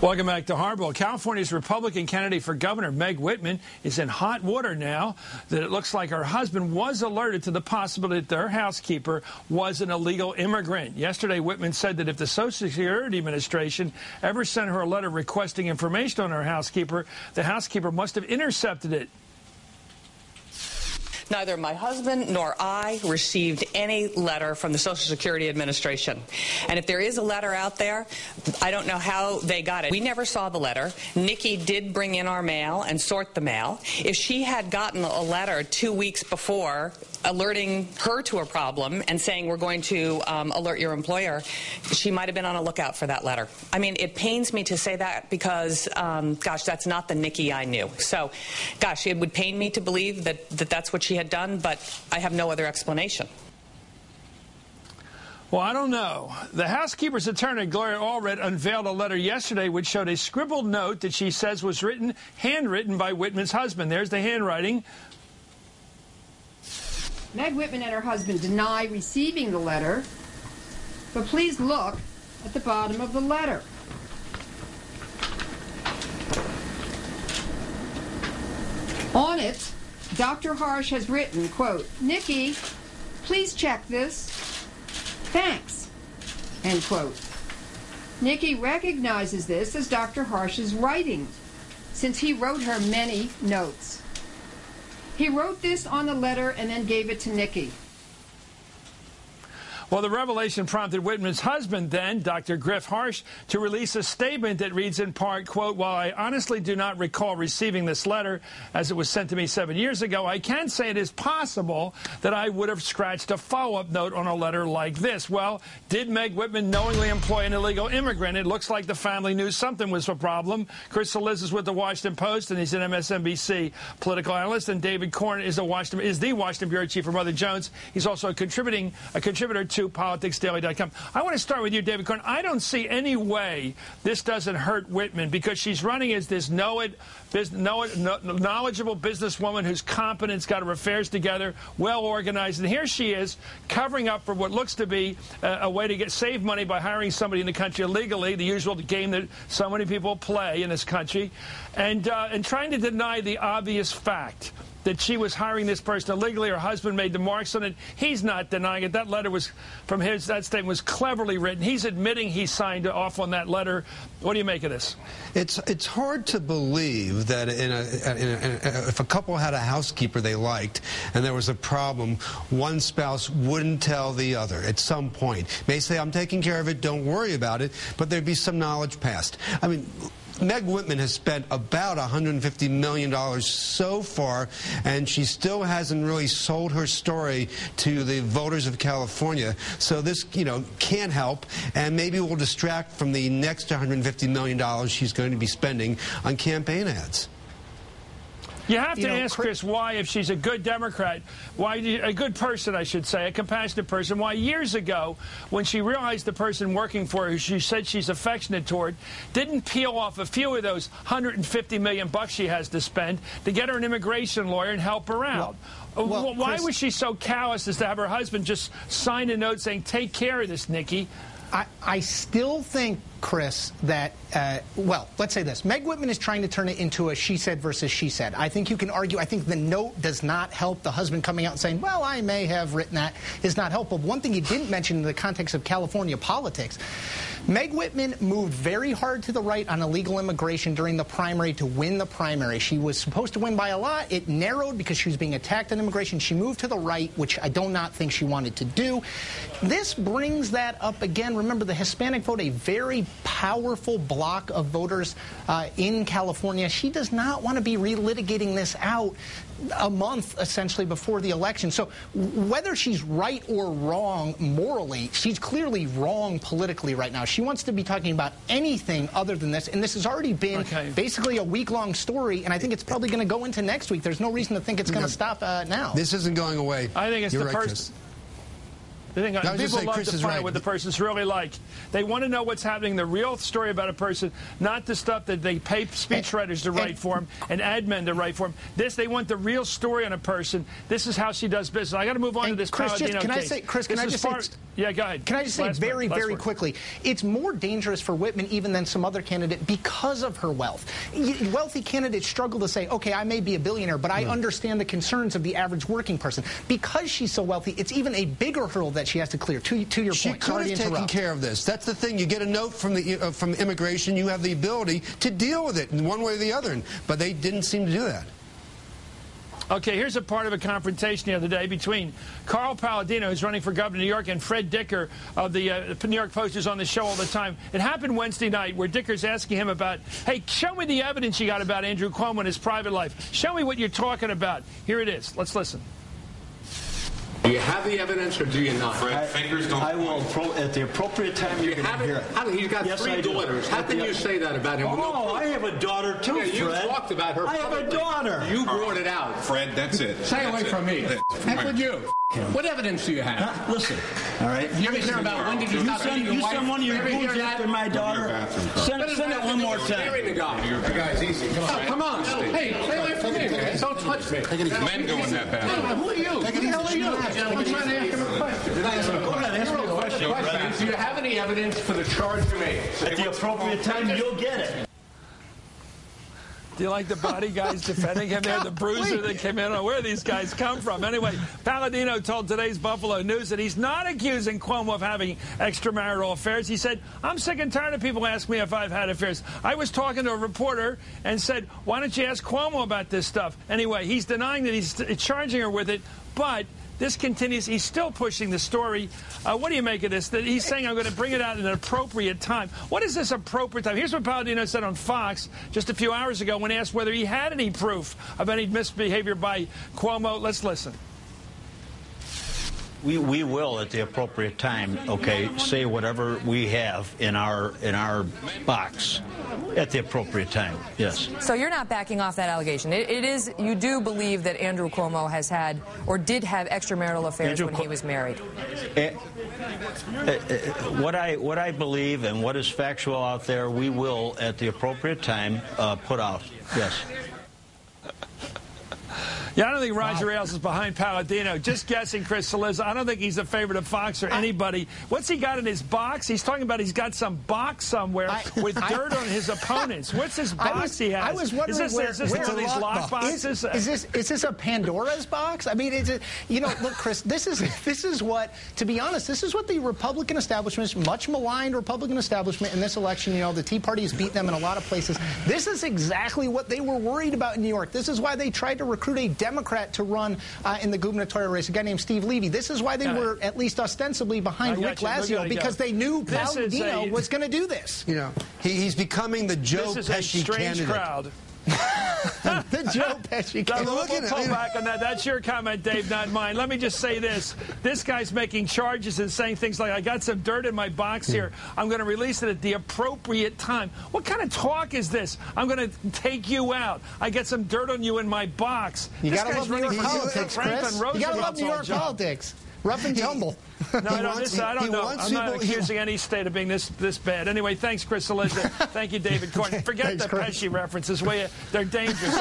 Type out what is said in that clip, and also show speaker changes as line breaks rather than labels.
Welcome back to Hardball. California's Republican candidate for governor, Meg Whitman, is in hot water now that it looks like her husband was alerted to the possibility that their housekeeper was an illegal immigrant. Yesterday, Whitman said that if the Social Security Administration ever sent her a letter requesting information on her housekeeper, the housekeeper must have intercepted it.
Neither my husband nor I received any letter from the Social Security Administration. And if there is a letter out there, I don't know how they got it. We never saw the letter. Nikki did bring in our mail and sort the mail. If she had gotten a letter 2 weeks before alerting her to a problem and saying we're going to alert your employer, she might have been on a lookout for that letter. I mean, it pains me to say that because, gosh, that's not the Nikki I knew. So, gosh, it would pain me to believe that that's what she had done, but I have no other explanation.
Well, I don't know. The housekeeper's attorney, Gloria Allred, unveiled a letter yesterday which showed a scribbled note that she says was handwritten by Whitman's husband. There's the handwriting.
Meg Whitman and her husband deny receiving the letter, but please look at the bottom of the letter. On it, Dr. Harsh has written, quote, "Nikki, please check this. Thanks," end quote. Nikki recognizes this as Dr. Harsh's writing, since he wrote her many notes. He wrote this on the letter and then gave it to Nikki.
Well, the revelation prompted Whitman's husband then, Dr. Griff Harsh, to release a statement that reads in part, quote, "While I honestly do not recall receiving this letter as it was sent to me 7 years ago, I can say it is possible that I would have scratched a follow-up note on a letter like this." Well, did Meg Whitman knowingly employ an illegal immigrant? It looks like the family knew something was a problem. Chris Liz is with the Washington Post, and he's an MSNBC political analyst, and David Corn is the Washington bureau chief for Mother Jones. He's also a contributor to politicsdaily.com. I want to start with you, David Corn. I don't see any way this doesn't hurt Whitman because she's running as this knowledgeable businesswoman who's competent, got her affairs together, well organized, and here she is covering up for what looks to be a way to save money by hiring somebody in the country illegally, the usual game that so many people play in this country, and trying to deny the obvious fact that she was hiring this person illegally. Her husband made the marks on it. He's not denying it. That letter was from his. That statement was cleverly written. He's admitting he signed off on that letter. What do you make of this?
It's hard to believe that if a couple had a housekeeper they liked and there was a problem, one spouse wouldn't tell the other at some point. May say, "I'm taking care of it, don't worry about it," but there'd be some knowledge passed. I mean, Meg Whitman has spent about $150 million so far, and she still hasn't really sold her story to the voters of California. So this, can't help, and maybe will distract from the next $150 million she's going to be spending on campaign ads.
You have to ask Chris why, if she's a good Democrat, a good person, I should say, a compassionate person, why years ago, when she realized the person working for her, who she said she's affectionate toward, didn't peel off a few of those $150 million she has to spend to get her an immigration lawyer and help her out. Well, why was she so callous as to have her husband just sign a note saying, "Take care of this, Nikki"?
I still think, Chris, that, well, let's say this. Meg Whitman is trying to turn it into a she said versus she said. I think you can argue, I think the note does not help. The husband coming out and saying, "Well, I may have written that," is not helpful. One thing you didn't mention in the context of California politics, Meg Whitman moved very hard to the right on illegal immigration during the primary to win the primary. She was supposed to win by a lot. It narrowed because she was being attacked on immigration. She moved to the right, which I do not think she wanted to do. This brings that up again. Remember, the Hispanic vote, a very powerful block of voters in California. She does not want to be relitigating this out a month, essentially, before the election. So whether she's right or wrong morally, she's clearly wrong politically right now. She wants to be talking about anything other than this, and this has already been basically a week-long story, and I think it's probably going to go into next week. There's no reason to think it's going to stop now.
This isn't going away.
I think it's the person. People love to find out what the person's really like. They want to know what's happening, the real story about a person, not the stuff that they pay speechwriters to write for them and ad men to write for them. They want the real story on a person. This is how she does business. I got to move on to this
Chris,
Palladino
can
case.
I say, Chris, can I just say,
Yeah, go ahead.
Can I just say very quickly, it's more dangerous for Whitman even than some other candidate because of her wealth. Wealthy candidates struggle to say, okay, I may be a billionaire, but I understand the concerns of the average working person. Because she's so wealthy, it's even a bigger hurdle that she has to clear, to your point.
She could have taken care of this. That's the thing. You get a note from the from immigration, you have the ability to deal with it in one way or the other, but they didn't seem to do that.
Okay, here's a part of a confrontation the other day between Carl Palladino, who's running for governor of New York, and Fred Dicker of the New York Post, who's on the show all the time. It happened Wednesday night where Dicker's asking him about, hey, show me the evidence you got about Andrew Cuomo and his private life. Show me what you're talking about. Here it is. Let's listen.
Do you have the evidence or do you not?
Fred, fingers don't
I
will,
at the appropriate time, you're going to hear it. He's got 3 daughters. How can you say that about him?
Oh, I have a daughter too, Fred.
You talked about her.
I have a daughter.
You brought it out.
Fred, that's it.
Stay away from me. Heck with you. What evidence do you have?
Listen, all right.
You ever hear about when did you stop eating your wife?
You send one of your goons after my daughter. Send it one more time.
The guy's easy. Come on. Hey, stay away from me, man. Don't touch me.
Men go in that bathroom.
Who are you? Who the hell are you? I'm trying to ask him a question.
Go ahead, ask me a question.
Do you have any evidence for the charge you made?
At the appropriate time, you'll get it.
Do you like the body guys defending him there? The bruiser that came in. I don't know where these guys come from. Anyway, Palladino told today's Buffalo News that he's not accusing Cuomo of having extramarital affairs. He said, I'm sick and tired of people asking me if I've had affairs. I was talking to a reporter and said, why don't you ask Cuomo about this stuff? Anyway, he's denying that he's charging her with it, but this continues. He's still pushing the story. What do you make of this? That he's saying, I'm going to bring it out at an appropriate time. What is this appropriate time? Here's what Palladino said on Fox just a few hours ago when asked whether he had any proof of any misbehavior by Cuomo. Let's listen.
We will, at the appropriate time, okay, say whatever we have in our box at the appropriate time, yes.
So you're not backing off that allegation. It is, you do believe that Andrew Cuomo has had or did have extramarital affairs when he was married.
What I believe and what is factual out there, we will, at the appropriate time, put out, yes.
Yeah, I don't think Roger Ailes is behind Palladino. Just guessing, Chris Cillizza. I don't think he's a favorite of Fox or anybody. What's he got in his box? He's talking about he's got some box somewhere with dirt on his opponents. What's his box he has?
I was wondering
is this one of these lock boxes?
Is this a Pandora's box? I mean, look, Chris, this is what, to be honest, this is what the Republican establishment, much maligned Republican establishment in this election, the Tea Party has beat them in a lot of places. This is exactly what they were worried about in New York. This is why they tried to recruit a Democrat to run in the gubernatorial race, a guy named Steve Levy. This is why they were at least ostensibly behind Rick Lazio, because they knew Palladino was going to do this.
He's becoming the Joe Pesci candidate.
Crowd.
The Joe Pesci candidate.
We'll pull back on that. That's your comment, Dave, not mine. Let me just say this. This guy's making charges and saying things like, I got some dirt in my box here. I'm going to release it at the appropriate time. What kind of talk is this? I'm going to take you out. I get some dirt on you in my box.
You got to love New York politics, Chris. You got to love New York politics. Rough and tumble.
I don't know. I'm not accusing any state of being this bad. Anyway, thanks, Chris Cillizza. Thank you, David Corn. Forget the Pesci references. They're dangerous.